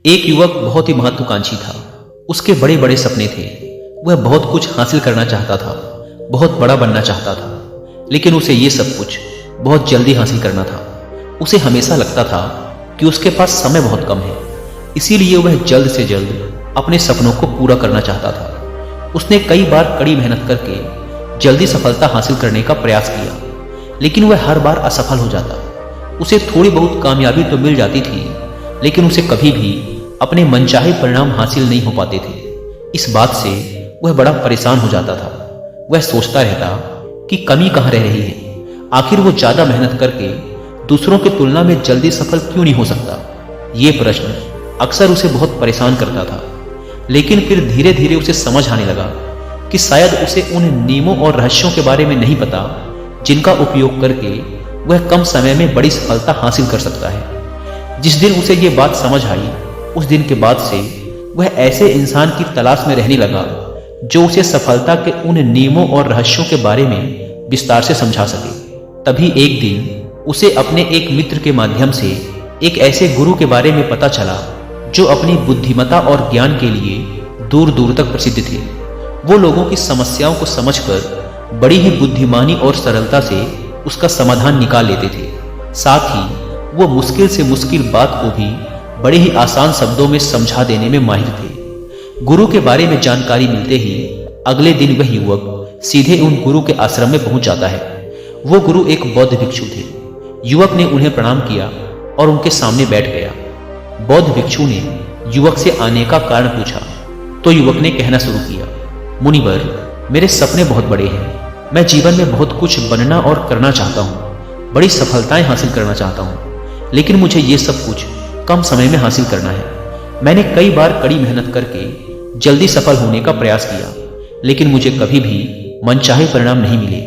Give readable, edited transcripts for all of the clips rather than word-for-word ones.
एक युवक बहुत ही महत्वाकांक्षी था। उसके बड़े बड़े सपने थे। वह बहुत कुछ हासिल करना चाहता था, बहुत बड़ा बनना चाहता था, लेकिन उसे ये सब कुछ बहुत जल्दी हासिल करना था। उसे हमेशा लगता था कि उसके पास समय बहुत कम है, इसीलिए वह जल्द से जल्द अपने सपनों को पूरा करना चाहता था। उसने कई बार कड़ी मेहनत करके जल्दी सफलता हासिल करने का प्रयास किया, लेकिन वह हर बार असफल हो जाता। उसे थोड़ी बहुत कामयाबी तो मिल जाती थी, लेकिन उसे कभी भी अपने मनचाहे परिणाम हासिल नहीं हो पाते थे। इस बात से वह बड़ा परेशान हो जाता था। वह सोचता रहता कि कमी कहाँ रह रही है, आखिर वो ज्यादा मेहनत करके दूसरों की तुलना में जल्दी सफल क्यों नहीं हो सकता। ये प्रश्न अक्सर उसे बहुत परेशान करता था, लेकिन फिर धीरे धीरे उसे समझ आने लगा कि शायद उसे उन नियमों और रहस्यों के बारे में नहीं पता जिनका उपयोग करके वह कम समय में बड़ी सफलता हासिल कर सकता है। जिस दिन उसे ये बात समझ आई, उस दिन के बाद से वह ऐसे इंसान की तलाश में रहने लगा जो उसे सफलता के उन नियमों और रहस्यों के बारे में विस्तार से समझा सके। तभी एक दिन उसे अपने एक मित्र के माध्यम से एक ऐसे गुरु के बारे में पता चला जो अपनी बुद्धिमत्ता और ज्ञान के लिए दूर दूर तक प्रसिद्ध थे। वो लोगों की समस्याओं को समझकर बड़ी ही बुद्धिमानी और सरलता से उसका समाधान निकाल लेते थे। साथ ही वो मुश्किल से मुश्किल बात को भी बड़े ही आसान शब्दों में समझा देने में माहिर थे। गुरु के बारे में जानकारी मिलते ही अगले दिन वह युवक सीधे उन गुरु के आश्रम में पहुंच जाता है। वो गुरु एक बौद्ध भिक्षु थे। युवक ने उन्हें प्रणाम किया और उनके सामने बैठ गया। बौद्ध भिक्षु ने युवक से आने का कारण पूछा तो युवक ने कहना शुरू किया, मुनिवर, मेरे सपने बहुत बड़े हैं। मैं जीवन में बहुत कुछ बनना और करना चाहता हूँ, बड़ी सफलताएं हासिल करना चाहता हूँ, लेकिन मुझे ये सब कुछ कम समय में हासिल करना है। मैंने कई बार कड़ी मेहनत करके जल्दी सफल होने का प्रयास किया, लेकिन मुझे कभी भी मनचाहे परिणाम नहीं मिले।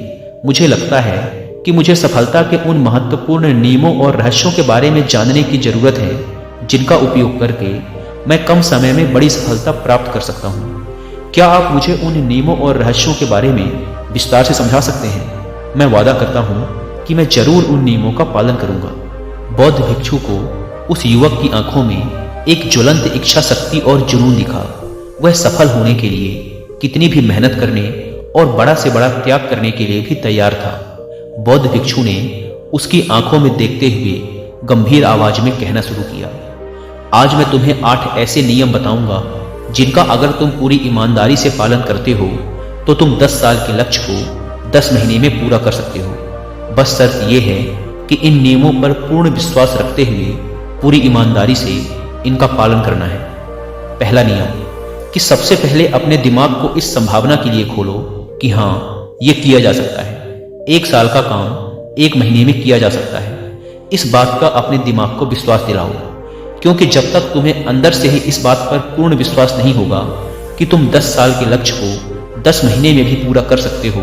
मुझे लगता है कि मुझे सफलता के उन महत्वपूर्ण नियमों और रहस्यों के बारे में जानने की जरूरत है जिनका उपयोग करके मैं कम समय में बड़ी सफलता प्राप्त कर सकता हूँ। क्या आप मुझे उन नियमों और रहस्यों के बारे में विस्तार से समझा सकते हैं? मैं वादा करता हूँ कि मैं जरूर उन नियमों का पालन करूंगा। बौद्ध भिक्षु को उस युवक की आंखों में एक ज्वलंत इच्छा शक्ति और जुनून दिखा। वह सफल होने के लिए कितनी भी मेहनत करने और बड़ा से बड़ा त्याग करने के लिए भी तैयार था। बौद्ध भिक्षु ने उसकी आंखों में देखते हुए गंभीर आवाज में कहना शुरू किया, आज मैं तुम्हें 8 ऐसे नियम बताऊंगा जिनका अगर तुम पूरी ईमानदारी से पालन करते हो तो तुम 10 साल के लक्ष्य को 10 महीने में पूरा कर सकते हो। बस शर्त यह है कि इन नियमों पर पूर्ण विश्वास रखते हुए पूरी ईमानदारी से इनका पालन करना है। पहला नियम कि सबसे पहले अपने दिमाग को इस संभावना के लिए खोलो कि हाँ, यह किया जा सकता है। 1 साल का काम 1 महीने में किया जा सकता है। इस बात का अपने दिमाग को विश्वास दिलाओ, क्योंकि जब तक तुम्हें अंदर से ही इस बात पर पूर्ण विश्वास नहीं होगा कि तुम 10 साल के लक्ष्य को 10 महीने में भी पूरा कर सकते हो,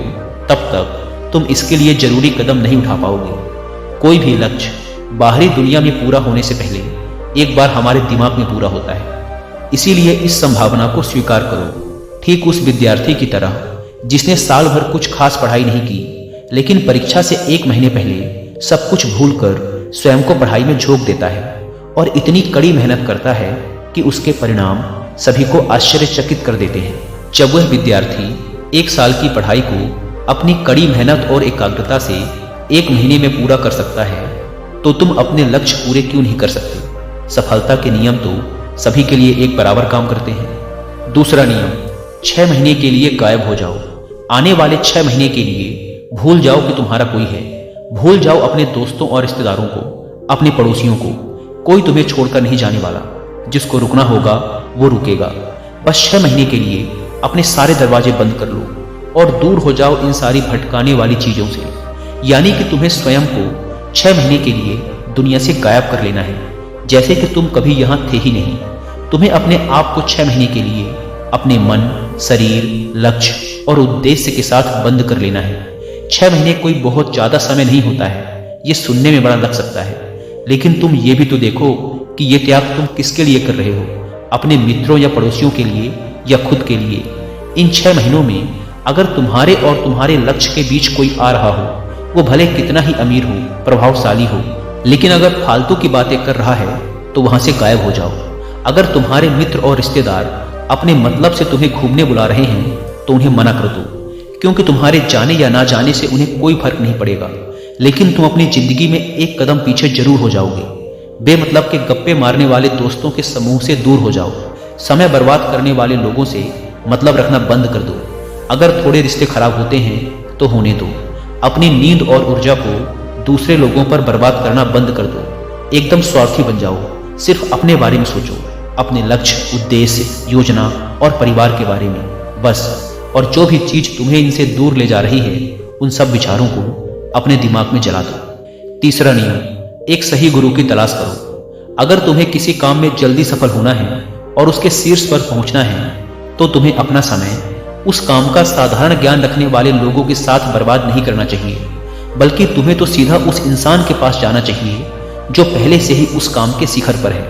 तब तक तुम इसके लिए जरूरी कदम नहीं उठा पाओगे। कोई भी लक्ष्य बाहरी दुनिया में पूरा होने से पहले एक बार हमारे दिमाग में पूरा होता है। इसीलिए इस संभावना को स्वीकार करो, ठीक उस विद्यार्थी की तरह जिसने साल भर कुछ खास पढ़ाई नहीं की, लेकिन परीक्षा से 1 महीने पहले सब कुछ भूलकर स्वयं को पढ़ाई में झोंक देता है और इतनी कड़ी मेहनत करता है कि उसके परिणाम सभी को आश्चर्यचकित कर देते हैं। जब वह विद्यार्थी 1 साल की पढ़ाई को अपनी कड़ी मेहनत और एकाग्रता से 1 महीने में पूरा कर सकता है, तो तुम अपने लक्ष्य पूरे क्यों नहीं कर सकते? सफलता के नियम तो सभी के लिए एक बराबर काम करते हैं। दूसरा नियम, 6 महीने के लिए गायब हो जाओ। आने वाले 6 महीने के लिए भूल जाओ कि तुम्हारा कोई है। भूल जाओ अपने दोस्तों और रिश्तेदारों को, अपने पड़ोसियों को। कोई तुम्हें छोड़कर नहीं जाने वाला। जिसको रुकना होगा वो रुकेगा। बस 6 महीने के लिए अपने सारे दरवाजे बंद कर लो और दूर हो जाओ इन सारी भटकाने वाली चीजों से। यानी कि तुम्हें स्वयं को 6 महीने के लिए दुनिया से गायब कर लेना है, जैसे कि तुम कभी यहां थे ही नहीं। तुम्हें अपने आप को 6 महीने के लिए अपने मन, शरीर, लक्ष्य और उद्देश्य के साथ बंद कर लेना है। 6 महीने कोई बहुत ज्यादा समय नहीं होता है। ये सुनने में बड़ा लग सकता है, लेकिन तुम ये भी तो देखो कि ये त्याग तुम किसके लिए कर रहे हो? अपने मित्रों या पड़ोसियों के लिए या खुद के लिए? इन 6 महीनों में अगर तुम्हारे और तुम्हारे लक्ष्य के बीच कोई आ रहा हो, वो भले कितना ही अमीर हो, प्रभावशाली हो, लेकिन अगर फालतू की बातें कर रहा है तो वहां से गायब हो जाओ। अगर तुम्हारे मित्र और रिश्तेदार अपने मतलब से तुम्हें घूमने बुला रहे हैं तो उन्हें मना कर दो, क्योंकि तुम्हारे जाने या ना जाने से उन्हें कोई फर्क नहीं पड़ेगा, लेकिन तुम अपनी जिंदगी में एक कदम पीछे जरूर हो जाओगे। बेमतलब के गप्पे मारने वाले दोस्तों के समूह से दूर हो जाओ। समय बर्बाद करने वाले लोगों से मतलब रखना बंद कर दो। अगर थोड़े रिश्ते खराब होते हैं तो होने दो। अपनी नींद और ऊर्जा को दूसरे लोगों पर बर्बाद करना बंद कर दो। एकदम स्वार्थी बन जाओ। सिर्फ अपने बारे में सोचो, अपने लक्ष्य, उद्देश्य, योजना और परिवार के बारे में बस। और जो भी चीज तुम्हें इनसे दूर ले जा रही है, उन सब विचारों को अपने दिमाग में जला दो। तीसरा नियम, एक सही गुरु की तलाश करो। अगर तुम्हें किसी काम में जल्दी सफल होना है और उसके शीर्ष पर पहुंचना है, तो तुम्हें अपना समय उस काम का साधारण ज्ञान रखने वाले लोगों के साथ बर्बाद नहीं करना चाहिए, बल्कि तुम्हें तो सीधा उस इंसान के पास जाना चाहिए जो पहले से ही उस काम के शिखर पर है,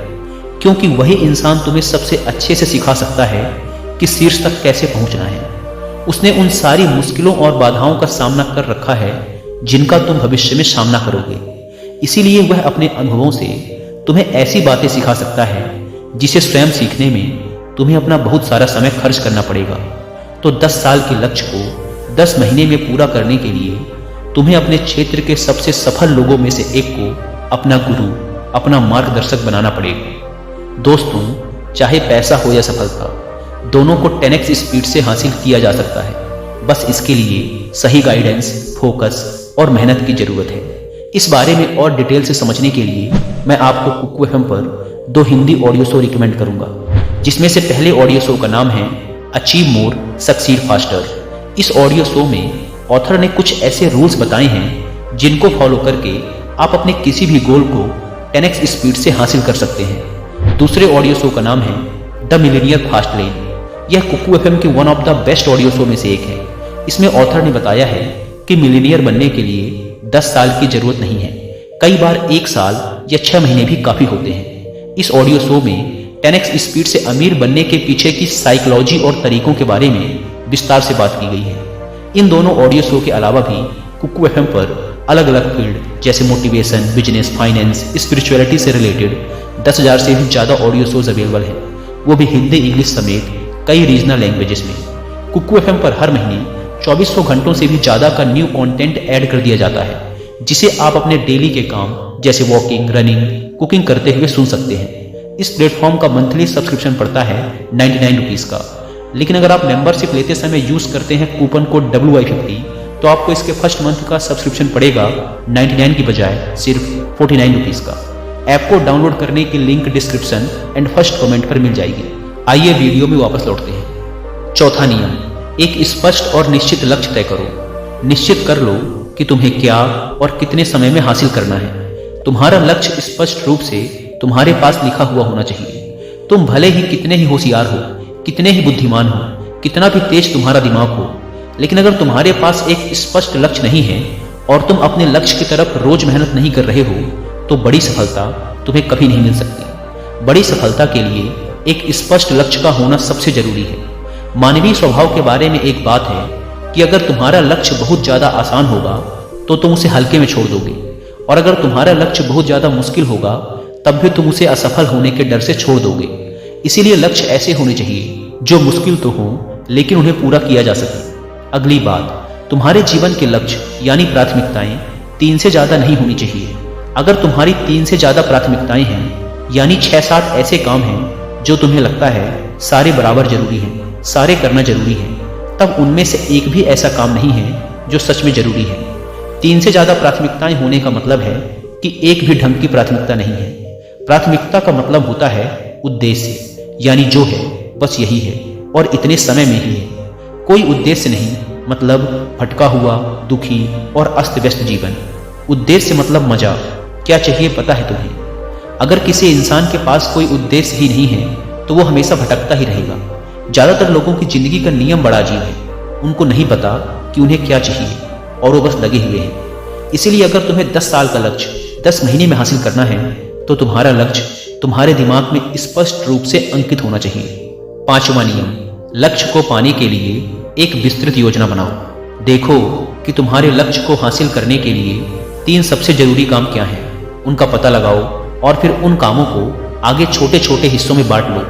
क्योंकि वही इंसान तुम्हें सबसे अच्छे से सिखा सकता है कि शीर्ष तक कैसे पहुंचना है। उसने उन सारी मुश्किलों और बाधाओं का सामना कर रखा है जिनका तुम भविष्य में सामना करोगे। इसीलिए वह अपने अनुभवों से तुम्हें ऐसी बातें सिखा सकता है जिसे स्वयं सीखने में तुम्हें अपना बहुत सारा समय खर्च करना पड़ेगा। तो 10 साल के लक्ष्य को 10 महीने में पूरा करने के लिए तुम्हें अपने क्षेत्र के सबसे सफल लोगों में से एक को अपना गुरु, अपना मार्गदर्शक बनाना पड़ेगा। दोस्तों, चाहे पैसा हो या सफलता, दोनों को 10x स्पीड से हासिल किया जा सकता है। बस इसके लिए सही गाइडेंस, फोकस और मेहनत की जरूरत है। इस बारे में और डिटेल से समझने के लिए मैं आपको कुकू एफएम पर 2 हिंदी ऑडियो शो रिकमेंड करूंगा, जिसमें से पहले ऑडियो शो का नाम है अचीव मोर सक्सीड फास्टर। इस ऑडियो शो में ऑथर ने कुछ ऐसे रूल्स बताए हैं जिनको फॉलो करके आप अपने किसी भी गोल को 10x स्पीड से हासिल कर सकते हैं। दूसरे ऑडियो शो का नाम है द मिलेनियर फास्ट लेन। यह कुकू एफएम के one of the best audio show में से एक है। इसमें ऑथर ने बताया है कि मिलेनियर बनने के लिए 10 साल की जरूरत नहीं है, कई बार 1 साल या 6 महीने भी काफी होते हैं। इस ऑडियो शो में 10x स्पीड से अमीर बनने के पीछे की साइकोलॉजी और तरीकों के बारे में विस्तार से बात की गई है। इन दोनों ऑडियो शो के अलावा भी कुकू एफएम पर अलग अलग फील्ड जैसे मोटिवेशन, बिजनेस, फाइनेंस, स्पिरिचुअलिटी से रिलेटेड 10,000 से भी ज्यादा ऑडियो शोज अवेलेबल है, वो भी हिंदी, इंग्लिश समेत कई रीजनल लैंग्वेजेस में। कुकू एफएम पर हर महीने 2400 घंटों से भी ज्यादा का न्यू कंटेंट ऐड कर दिया जाता है, जिसे आप अपने डेली के काम जैसे वॉकिंग, रनिंग, कुकिंग करते हुए सुन सकते हैं। इस प्लेटफॉर्म का मंथली सब्सक्रिप्शन पड़ता है 99 रुपीज का, लेकिन अगर आप मेंबरशिप लेते समय यूज करते हैं कूपन कोड WI50 तो आपको इसके फर्स्ट मंथ का सब्सक्रिप्शन पड़ेगा 99 की बजाय सिर्फ 49 रुपीज का। ऐप को डाउनलोड करने की link description and first comment पर मिल जाएगी। आइए वीडियो में वापस लौटते हैं। चौथा नियम, एक स्पष्ट और निश्चित लक्ष्य तय करो। निश्चित कर लो कि तुम्हें क्या और कितने समय में हासिल करना है। तुम्हारा लक्ष्य स्पष्ट रूप से तुम्हारे पास लिखा हुआ होना चाहिए। तुम भले ही कितने ही होशियार हो, कितने ही बुद्धिमान हो, कितना भी तेज तुम्हारा दिमाग हो, लेकिन अगर तुम्हारे पास एक स्पष्ट लक्ष्य नहीं है और तुम अपने लक्ष्य की तरफ रोज मेहनत नहीं कर रहे हो, तो बड़ी सफलता तुम्हें कभी नहीं मिल सकती। बड़ी सफलता के लिए एक स्पष्ट लक्ष्य का होना सबसे जरूरी है। मानवीय स्वभाव के बारे में एक बात है कि अगर तुम्हारा लक्ष्य बहुत ज्यादा आसान होगा तो तुम उसे हल्के में छोड़ दोगे, और अगर तुम्हारा लक्ष्य बहुत ज्यादा मुश्किल होगा तब भी तुम उसे असफल होने के डर से छोड़ दोगे। इसीलिए लक्ष्य ऐसे होने चाहिए जो मुश्किल तो हो लेकिन उन्हें पूरा किया जा सके। अगली बात, तुम्हारे जीवन के लक्ष्य यानी प्राथमिकताएं 3 से ज्यादा नहीं होनी चाहिए। अगर तुम्हारी 3 से ज्यादा प्राथमिकताएं हैं यानी 6-7 ऐसे काम हैं जो तुम्हें लगता है सारे बराबर जरूरी हैं, सारे करना जरूरी है, तब उनमें से एक भी ऐसा काम नहीं है जो सच में जरूरी है। 3 से ज्यादा प्राथमिकताएं होने का मतलब है कि एक भी ढंग की प्राथमिकता नहीं है। प्राथमिकता का मतलब होता है उद्देश्य, यानी जो है बस यही है और इतने समय में ही है। कोई उद्देश्य नहीं मतलब भटका हुआ, दुखी और अस्त व्यस्त जीवन। उद्देश्य मतलब मजा, क्या चाहिए पता है तुम्हें। अगर किसी इंसान के पास कोई उद्देश्य ही नहीं है तो वो हमेशा भटकता ही रहेगा। ज्यादातर लोगों की जिंदगी का नियम बड़ा अजीब है। उनको नहीं पता कि उन्हें क्या चाहिए और वो बस लगे हुए हैं। इसीलिए अगर तुम्हें 10 साल का लक्ष्य 10 महीने में हासिल करना है तो तुम्हारा लक्ष्य तुम्हारे दिमाग में स्पष्ट रूप से अंकित होना चाहिए। 5वां नियम, लक्ष्य को पाने के लिए एक विस्तृत योजना बनाओ। देखो कि तुम्हारे लक्ष्य को हासिल करने के लिए 3 सबसे जरूरी काम क्या हैं, उनका पता लगाओ और फिर उन कामों को आगे छोटे छोटे हिस्सों में बांट लो।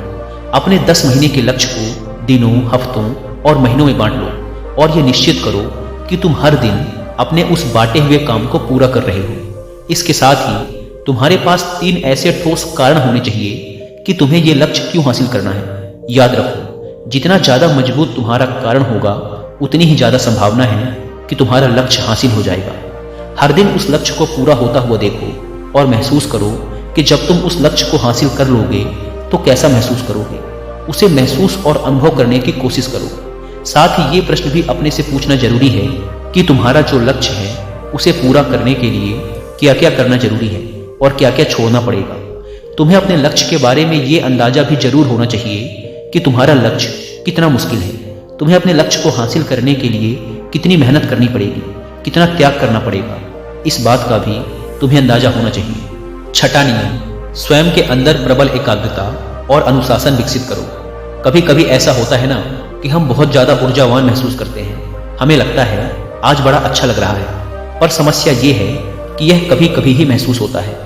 अपने 10 महीने के लक्ष्य को दिनों, हफ्तों और महीनों में बांट लो और ये निश्चित करो कि तुम हर दिन अपने उस बांटे हुए काम को पूरा कर रहे हो। इसके साथ ही तुम्हारे पास 3 ऐसे ठोस कारण होने चाहिए कि तुम्हें यह लक्ष्य क्यों हासिल करना है। याद रखो, जितना ज्यादा मजबूत तुम्हारा कारण होगा उतनी ही ज्यादा संभावना है कि तुम्हारा लक्ष्य हासिल हो जाएगा। हर दिन उस लक्ष्य को पूरा होता हुआ देखो और महसूस करो कि जब तुम उस लक्ष्य को हासिल कर लोगे तो कैसा महसूस करोगे। उसे महसूस और अनुभव करने की कोशिश करो। साथ ही ये प्रश्न भी अपने से पूछना जरूरी है कि तुम्हारा जो लक्ष्य है उसे पूरा करने के लिए क्या क्या करना जरूरी है और क्या क्या छोड़ना पड़ेगा। तुम्हें अपने लक्ष्य के बारे में ये अंदाजा भी जरूर होना चाहिए कि तुम्हारा लक्ष्य कितना मुश्किल है। तुम्हें अपने लक्ष्य को हासिल करने के लिए कितनी मेहनत करनी पड़ेगी, कितना त्याग करना पड़ेगा, इस बात का भी तुम्हें अंदाजा होना चाहिए। छठा नियम, स्वयं के अंदर प्रबल एकाग्रता और अनुशासन विकसित करो। कभी कभी ऐसा होता है ना कि हम बहुत ज्यादा ऊर्जावान महसूस करते हैं। हमें लगता है आज बड़ा अच्छा लग रहा है, पर समस्या ये है कि यह कभी कभी ही महसूस होता है।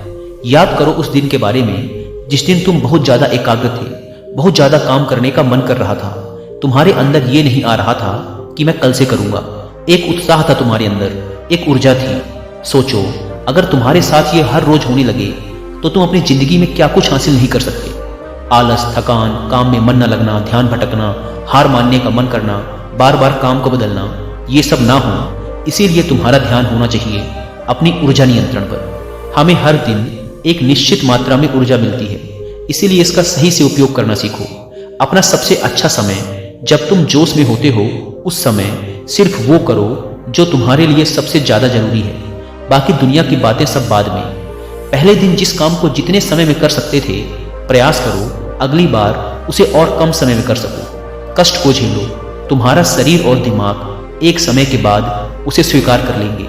याद करो उस दिन के बारे में जिस दिन तुम बहुत ज्यादा एकाग्र थे, बहुत ज्यादा काम करने का मन कर रहा था। तुम्हारे अंदर ये नहीं आ रहा था कि मैं कल से करूंगा। एक उत्साह था तुम्हारे अंदर, एक ऊर्जा थी। सोचो, अगर तुम्हारे साथ ये हर रोज होने लगे तो तुम अपनी जिंदगी में क्या कुछ हासिल नहीं कर सकते। आलस, थकान, काम में मन न लगना, ध्यान भटकना, हार मानने का मन करना, बार बार काम को बदलना, ये सब ना हो। इसीलिए तुम्हारा ध्यान होना चाहिए अपनी ऊर्जा नियंत्रण पर। हमें हर दिन एक निश्चित मात्रा में ऊर्जा मिलती है, इसीलिए इसका सही से उपयोग करना सीखो। अपना सबसे अच्छा समय जब तुम जोश में होते हो, उस समय सिर्फ वो करो जो तुम्हारे लिए सबसे ज्यादा जरूरी है। बाकी दुनिया की बातें सब बाद में। पहले दिन जिस काम को जितने समय में कर सकते थे, प्रयास करो अगली बार उसे और कम समय में कर सको। कष्ट को झेलो, तुम्हारा शरीर और दिमाग एक समय के बाद उसे स्वीकार कर लेंगे।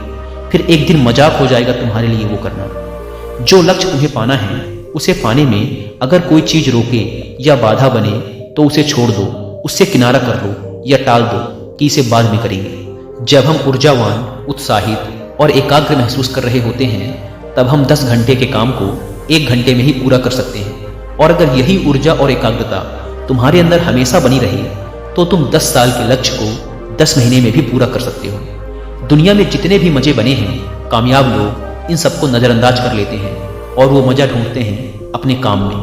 फिर एक दिन मजाक हो जाएगा तुम्हारे लिए वो करना। जो लक्ष्य तुम्हें पाना है, उसे पाने में अगर कोई चीज रोके या बाधा बने तो उसे छोड़ दो, उससे किनारा कर लो या टाल दो कि इसे बाद में करेंगे। जब हम ऊर्जावान, उत्साहित और एकाग्र महसूस कर रहे होते हैं, तब हम 10 घंटे के काम को 1 घंटे में ही पूरा कर सकते हैं। और अगर यही ऊर्जा और एकाग्रता तुम्हारे अंदर हमेशा बनी रहे तो तुम 10 साल के लक्ष्य को 10 महीने में भी पूरा कर सकते हो। दुनिया में जितने भी मजे बने हैं, कामयाब लोग इन सबको नजरअंदाज कर लेते हैं और वो मजा ढूंढते हैं अपने काम में।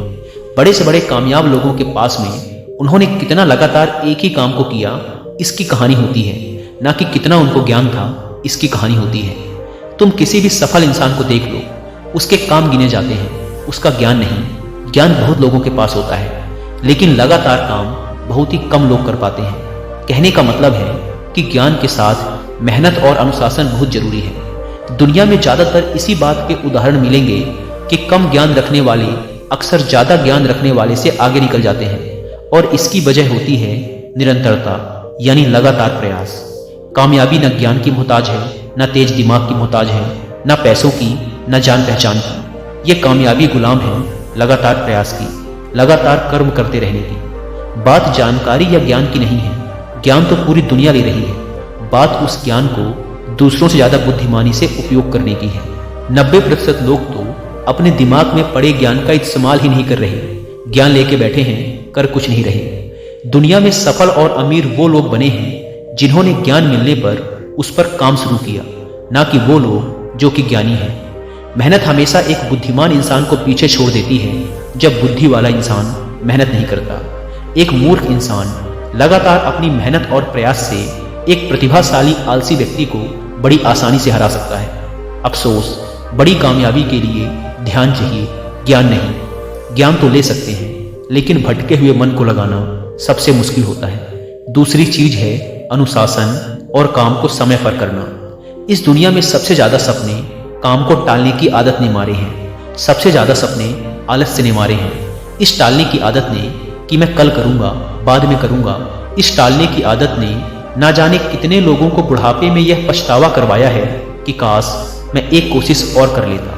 बड़े से बड़े कामयाब लोगों के पास में उन्होंने कितना लगातार एक ही काम को किया, इसकी कहानी होती है, ना कि कितना उनको ज्ञान था, इसकी कहानी होती है। तुम किसी भी सफल इंसान को देख लो, उसके काम गिने जाते हैं, उसका ज्ञान नहीं। ज्ञान बहुत लोगों के पास होता है, लेकिन लगातार काम बहुत ही कम लोग कर पाते हैं। कहने का मतलब है कि ज्ञान के साथ मेहनत और अनुशासन बहुत जरूरी है। दुनिया में ज्यादातर इसी बात के उदाहरण मिलेंगे कि कम ज्ञान रखने वाले अक्सर ज्यादा ज्ञान रखने वाले से आगे निकल जाते हैं, और इसकी वजह होती है निरंतरता, यानी लगातार प्रयास। कामयाबी न ज्ञान की मोहताज है, न तेज दिमाग की मोहताज है, न पैसों की, न जान पहचान की। ये कामयाबी गुलाम है लगातार प्रयास की, लगातार कर्म करते रहने की। बात जानकारी या ज्ञान की नहीं है, ज्ञान तो पूरी दुनिया ले रही है। बात उस ज्ञान को दूसरों से ज्यादा बुद्धिमानी से उपयोग करने की है। 90% लोग तो अपने दिमाग में पड़े ज्ञान का इस्तेमाल ही नहीं कर रहे, ज्ञान लेके बैठे हैं, कर कुछ नहीं रहे। दुनिया में सफल और अमीर वो लोग बने हैं जिन्होंने ज्ञान मिलने पर उस पर काम शुरू किया, ना कि वो लोग जो कि ज्ञानी हैं। मेहनत हमेशा एक बुद्धिमान इंसान को पीछे छोड़ देती है, जब बुद्धि वाला इंसान मेहनत नहीं करता। एक मूर्ख इंसान लगातार अपनी मेहनत और प्रयास से एक प्रतिभाशाली आलसी व्यक्ति को बड़ी आसानी से हरा सकता है। अफसोस, बड़ी कामयाबी के लिए ध्यान चाहिए, ज्ञान नहीं। ज्ञान तो ले सकते हैं, लेकिन भटके हुए मन को लगाना सबसे मुश्किल होता है। दूसरी चीज है अनुशासन और काम को समय पर करना। इस दुनिया में सबसे ज्यादा सपने काम को टालने की आदत ने मारे हैं। सबसे ज्यादा सपने आलस्य ने मारे हैं। इस टालने की आदत ने कि मैं कल करूंगा, बाद में करूंगा, इस टालने की आदत ने ना जाने कितने लोगों को बुढ़ापे में यह पछतावा करवाया है कि काश मैं एक कोशिश और कर लेता।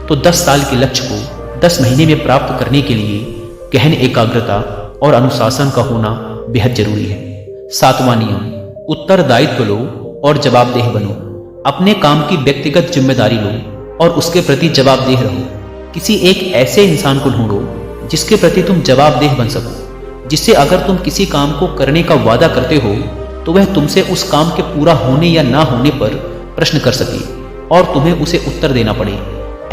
तो 10 साल के लक्ष्य को 10 महीने में प्राप्त करने के लिए गहन एकाग्रता और अनुशासन का होना बेहद जरूरी है। 7वां नियम, उत्तरदायित्व लो और जवाबदेह बनो। अपने काम की व्यक्तिगत जिम्मेदारी लो और उसके प्रति जवाबदेह रहो। किसी एक ऐसे इंसान को ढूंढो जिसके प्रति तुम जवाबदेह बन सको, जिससे अगर तुम किसी काम को करने का वादा करते हो तो वह तुमसे उस काम के पूरा होने या ना होने पर प्रश्न कर सके और तुम्हें उसे उत्तर देना पड़े।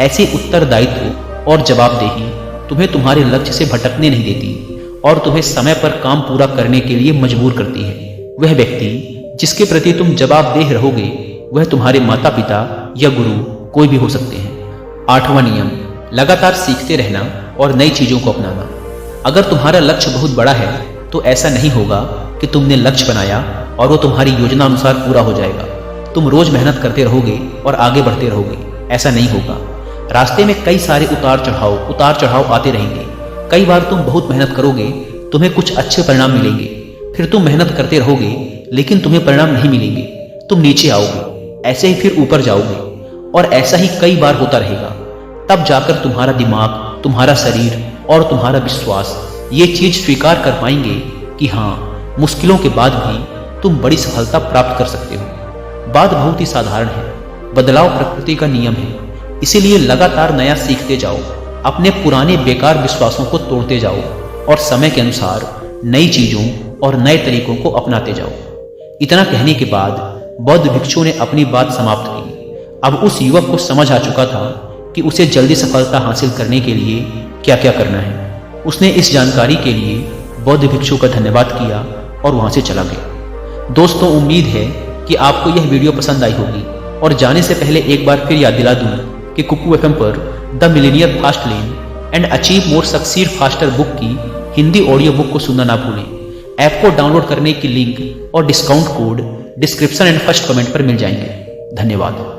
ऐसे उत्तरदायित्व और जवाबदेही तुम्हें तुम्हारे लक्ष्य से भटकने नहीं देती और तुम्हें समय पर काम पूरा करने के लिए मजबूर करती है। वह व्यक्ति जिसके प्रति तुम जवाबदेह रहोगे वह तुम्हारे माता पिता या गुरु कोई भी हो सकते हैं। 8वां नियम, लगातार सीखते रहना और नई चीजों को अपनाना। अगर तुम्हारा लक्ष्य बहुत बड़ा है तो ऐसा नहीं होगा कि तुमने लक्ष्य बनाया और वो तुम्हारी योजना अनुसार पूरा हो जाएगा। तुम रोज मेहनत करते रहोगे और आगे बढ़ते रहोगे, ऐसा नहीं होगा। रास्ते में कई सारे उतार चढ़ाव आते रहेंगे। कई बार तुम बहुत मेहनत करोगे, तुम्हें कुछ अच्छे परिणाम मिलेंगे, फिर तुम मेहनत करते रहोगे लेकिन तुम्हें परिणाम नहीं मिलेंगे, तुम नीचे आओगे, ऐसे ही फिर ऊपर जाओगे और ऐसा ही कई बार होता रहेगा। तब जाकर तुम्हारा दिमाग, तुम्हारा शरीर और तुम्हारा विश्वास ये चीज स्वीकार कर पाएंगे कि हाँ, मुश्किलों के बाद भी तुम बड़ी सफलता प्राप्त कर सकते हो। बात बहुत ही साधारण है, बदलाव प्रकृति का नियम है, इसीलिए लगातार नया सीखते जाओ, अपने पुराने बेकार विश्वासों को तोड़ते जाओ और समय के अनुसार नई चीजों और नए तरीकों को अपनाते जाओ। इतना कहने के बाद बौद्ध भिक्षु ने अपनी बात समाप्त की। अब उस युवक को समझ आ चुका था कि उसे जल्दी सफलता हासिल करने के लिए क्या क्या करना है। उसने इस जानकारी के लिए बौद्ध भिक्षु का धन्यवाद किया और वहां से चला गया। दोस्तों, उम्मीद है कि आपको यह वीडियो पसंद आई होगी और जाने से पहले एक बार फिर याद दिला दूं कि कुकू FM पर the Millionaire fast lane and achieve more succeed faster book की हिंदी ऑडियो बुक को सुनना ना भूलें। ऐप को डाउनलोड करने की लिंक और discount code description and first comment पर मिल जाएंगे। धन्यवाद।